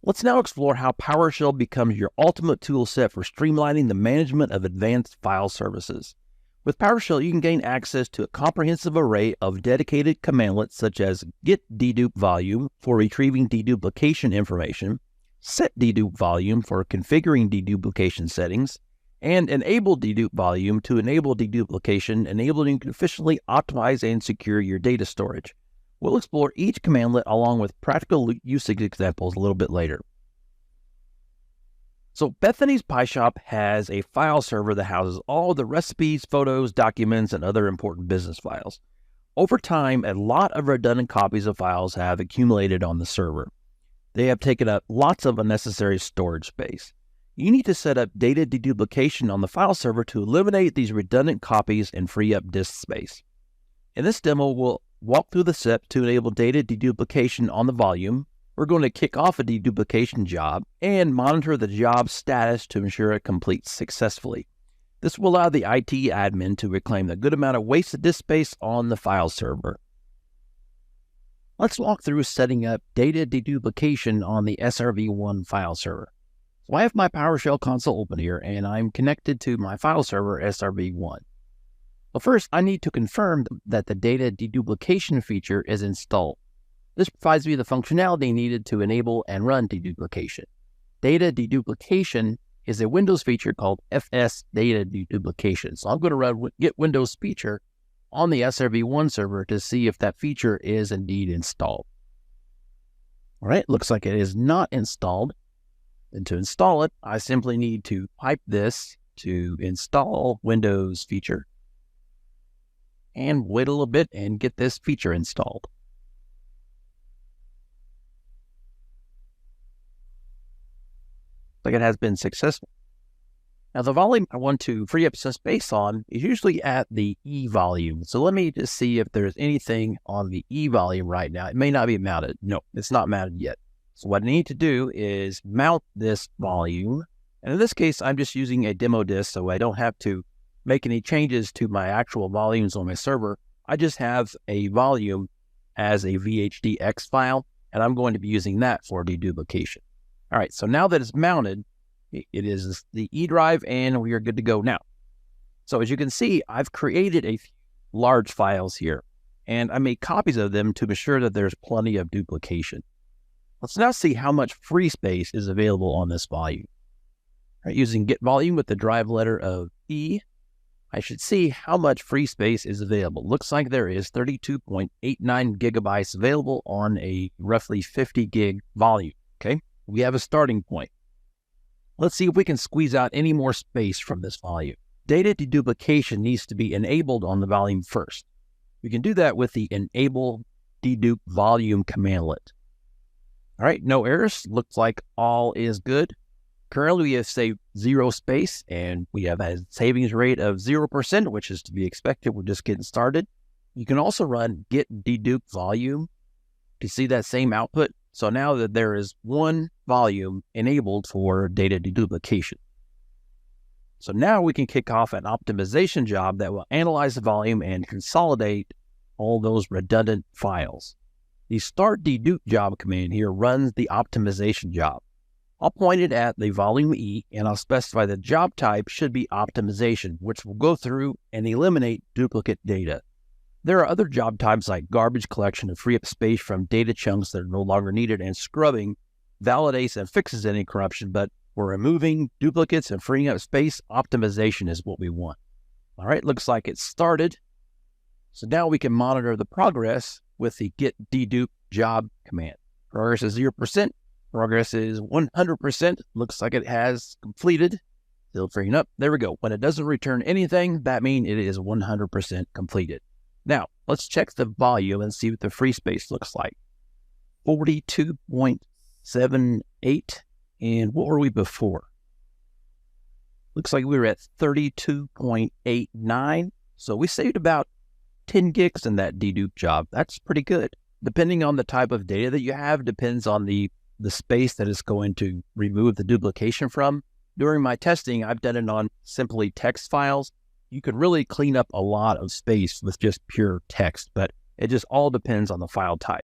Let's now explore how PowerShell becomes your ultimate tool set for streamlining the management of advanced file services. With PowerShell, you can gain access to a comprehensive array of dedicated commandlets such as get dedupe volume for retrieving deduplication information, set dedupe volume for configuring deduplication settings, and enable dedupe volume to enable deduplication, enabling you to efficiently optimize and secure your data storage. We'll explore each commandlet along with practical usage examples a little bit later. So Bethany's Pie Shop has a file server that houses all the recipes, photos, documents, and other important business files. Over time, a lot of redundant copies of files have accumulated on the server. They have taken up lots of unnecessary storage space. You need to set up data deduplication on the file server to eliminate these redundant copies and free up disk space. In this demo, we'll walk through the steps to enable data deduplication on the volume. We're going to kick off a deduplication job and monitor the job status to ensure it completes successfully. This will allow the IT admin to reclaim a good amount of wasted disk space on the file server. Let's walk through setting up data deduplication on the SRV1 file server. So I have my PowerShell console open here and I'm connected to my file server SRV1. Well, first, I need to confirm that the data deduplication feature is installed. This provides me the functionality needed to enable and run deduplication. Data deduplication is a Windows feature called FS Data Deduplication. So I'm going to run get Windows feature on the SRV1 server to see if that feature is indeed installed. All right, looks like it is not installed. And to install it, I simply need to pipe this to install Windows feature and wait a little bit and get this feature installed. Like it has been successful. Now the volume I want to free up some space on is usually at the E volume. So let me just see if there's anything on the E volume right now. It may not be mounted. No, it's not mounted yet. So what I need to do is mount this volume. And in this case, I'm just using a demo disk, so I don't have to make any changes to my actual volumes on my server. I just have a volume as a VHDX file, and I'm going to be using that for deduplication. All right, so now that it's mounted, it is the E drive, and we are good to go now. So as you can see, I've created a few large files here, and I made copies of them to ensure that there's plenty of duplication. Let's now see how much free space is available on this volume. All right, using get volume with the drive letter of E, I should see how much free space is available. Looks like there is 32.89 gigabytes available on a roughly 50 gig volume, okay? We have a starting point. Let's see if we can squeeze out any more space from this volume. Data deduplication needs to be enabled on the volume first. We can do that with the enable dedupe volume commandlet. All right, no errors. Looks like all is good. Currently, we have saved 0 space, and we have a savings rate of 0%, which is to be expected. We're just getting started. You can also run get dedupe volume to see that same output. So now that there is one volume enabled for data deduplication. So now we can kick off an optimization job that will analyze the volume and consolidate all those redundant files. The start dedupe job command here runs the optimization job. I'll point it at the volume E, and I'll specify the job type should be optimization, which will go through and eliminate duplicate data. There are other job types like garbage collection to free up space from data chunks that are no longer needed, and scrubbing validates and fixes any corruption, but for removing duplicates and freeing up space, optimization is what we want. All right, looks like it's started. So now we can monitor the progress with the get dedupe job command. Progress is 0%. Progress is 100%. Looks like it has completed. Still freeing up. There we go. When it doesn't return anything, that means it is 100% completed. Now, let's check the volume and see what the free space looks like. 42.78. And what were we before? Looks like we were at 32.89. So we saved about 10 gigs in that dedupe job. That's pretty good. Depending on the type of data that you have, depends on the space that it's going to remove the duplication from. During my testing, I've done it on simply text files. You could really clean up a lot of space with just pure text, but it just all depends on the file type.